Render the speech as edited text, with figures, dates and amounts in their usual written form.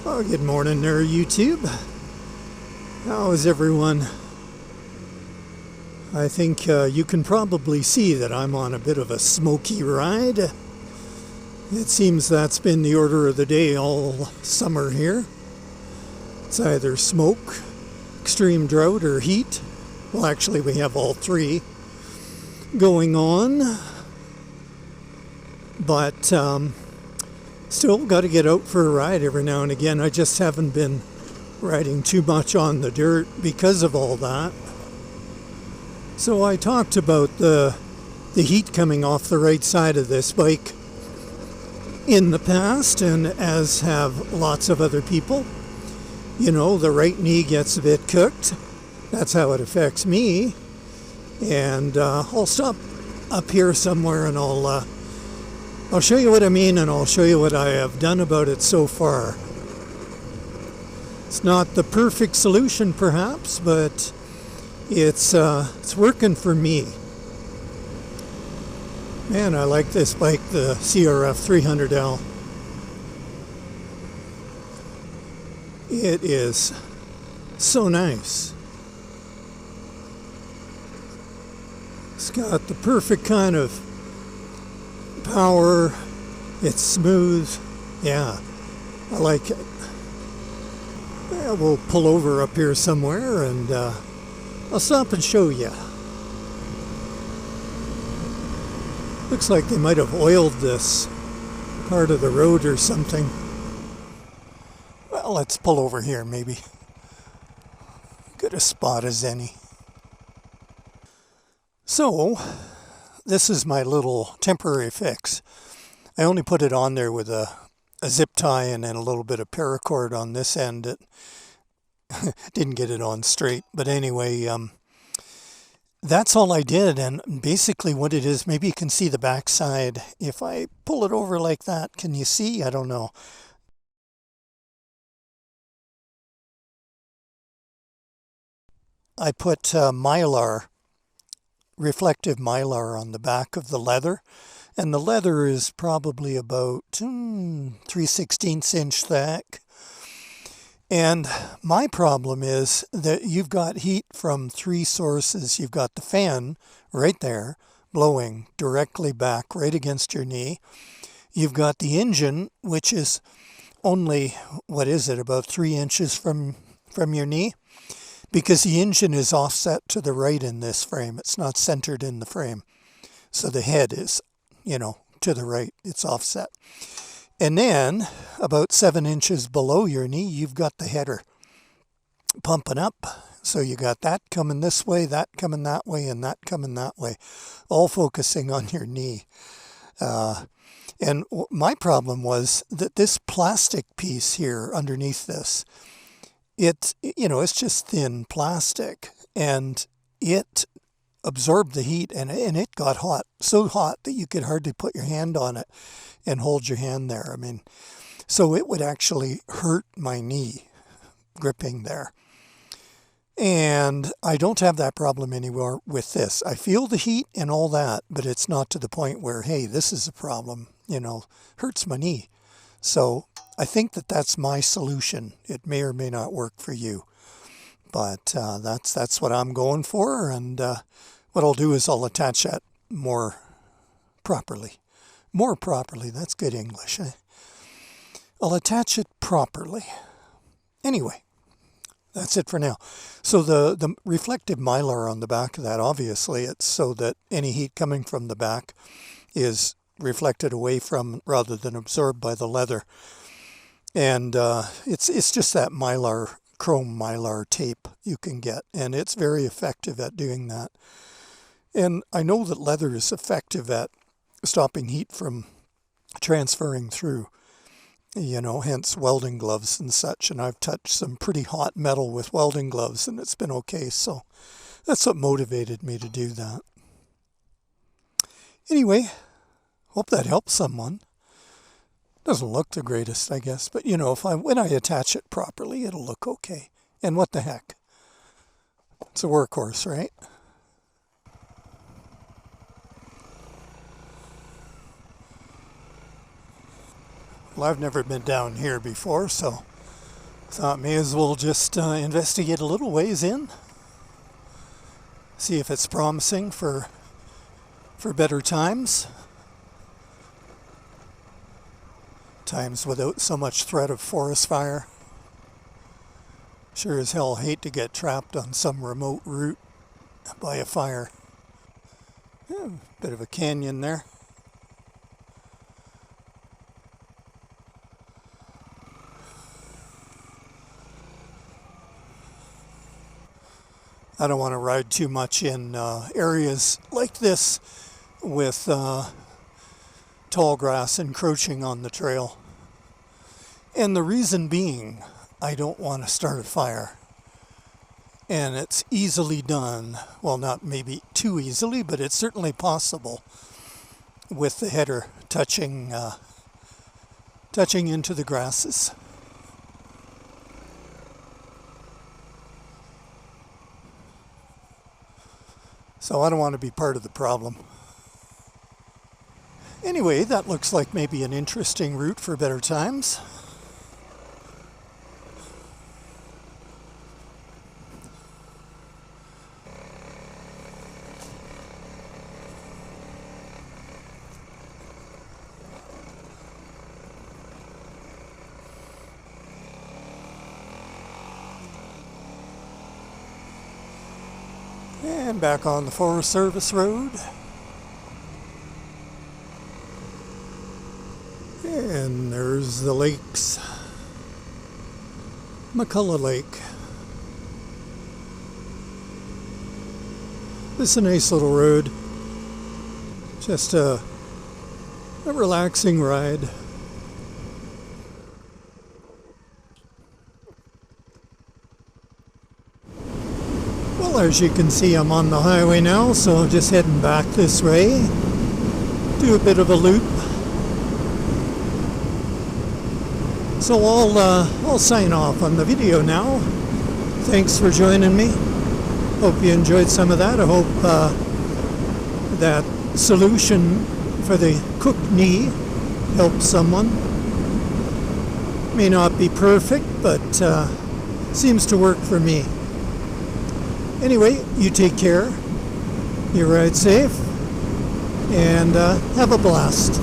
Oh, good morning there, YouTube. How is everyone? I think you can probably see that I'm on a bit of a smoky ride. It seems that's been the order of the day all summer here. It's either smoke, extreme drought, or heat. Well, actually, we have all three going on. But still got to get out for a ride every now and again. I just haven't been riding too much on the dirt because of all that. So I talked about the heat coming off the right side of this bike in the past, and as have lots of other people. You know, the right knee gets a bit cooked. That's how it affects me. And I'll stop up here somewhere and I'll show you what I mean, and I'll show you what I have done about it so far. It's not the perfect solution, perhaps, but it's working for me. Man, I like this bike, the CRF300L. It is so nice. It's got the perfect kind of power. It's smooth. Yeah, I like it. Yeah, we'll pull over up here somewhere and I'll stop and show you. Looks like they might have oiled this part of the road or something. Well, let's pull over here maybe. Good a spot as any. So, this is my little temporary fix. I only put it on there with a zip tie and then a little bit of paracord on this end. It didn't get it on straight, but anyway, that's all I did. And basically what it is, maybe you can see the backside. If I pull it over like that, can you see? I don't know. I put mylar, reflective mylar on the back of the leather, and the leather is probably about 3/16 inch thick. And my problem is that you've got heat from three sources. You've got the fan right there blowing directly back right against your knee. You've got the engine, which is only, what is it, about 3 inches from your knee, because the engine is offset to the right in this frame. It's not centered in the frame. So the head is, to the right. It's offset. And then about 7 inches below your knee, you've got the header pumping up. So you got that coming this way, that coming that way, and that coming that way, all focusing on your knee. And my problem was that this plastic piece here underneath this, it's just thin plastic, and it absorbed the heat, and it got hot, so hot that you could hardly put your hand on it and hold your hand there. I mean, so it would actually hurt my knee gripping there. And I don't have that problem anymore with this. I feel the heat and all that, but it's not to the point where, hey, this is a problem, hurts my knee. So I think that's my solution. It may or may not work for you, but that's what I'm going for. And what I'll do is I'll attach that more properly. More properly, that's good English. I'll attach it properly. Anyway, that's it for now. So the reflective mylar on the back of that, obviously, it's so that any heat coming from the back is reflected away from rather than absorbed by the leather. And it's just that mylar, chrome mylar tape you can get, and it's very effective at doing that. And I know that leather is effective at stopping heat from transferring through, hence welding gloves and such. And I've touched some pretty hot metal with welding gloves, and it's been okay. So that's what motivated me to do that. Anyway, hope that helps someone. Doesn't look the greatest, I guess, but when I attach it properly, it'll look okay. And what the heck? It's a workhorse, right? Well, I've never been down here before, so Thought may as well just investigate a little ways in. See if it's promising for better times. Times without so much threat of forest fire. Sure as hell hate to get trapped on some remote route by a fire. Yeah, bit of a canyon there. I don't want to ride too much in areas like this with tall grass encroaching on the trail. And the reason being, I don't want to start a fire. And it's easily done, well, not maybe too easily, but it's certainly possible with the header touching into the grasses. So I don't want to be part of the problem. Anyway, that looks like maybe an interesting route for better times. And back on the Forest Service Road. And there's the lakes. McCullough Lake. This is a nice little road. Just a relaxing ride. Well, as you can see, I'm on the highway now, so I'm just heading back this way. Do a bit of a loop. So I'll sign off on the video now. Thanks for joining me. Hope you enjoyed some of that. I hope that solution for the cooked knee helps someone. May not be perfect, but seems to work for me. Anyway, you take care, you ride safe, and have a blast.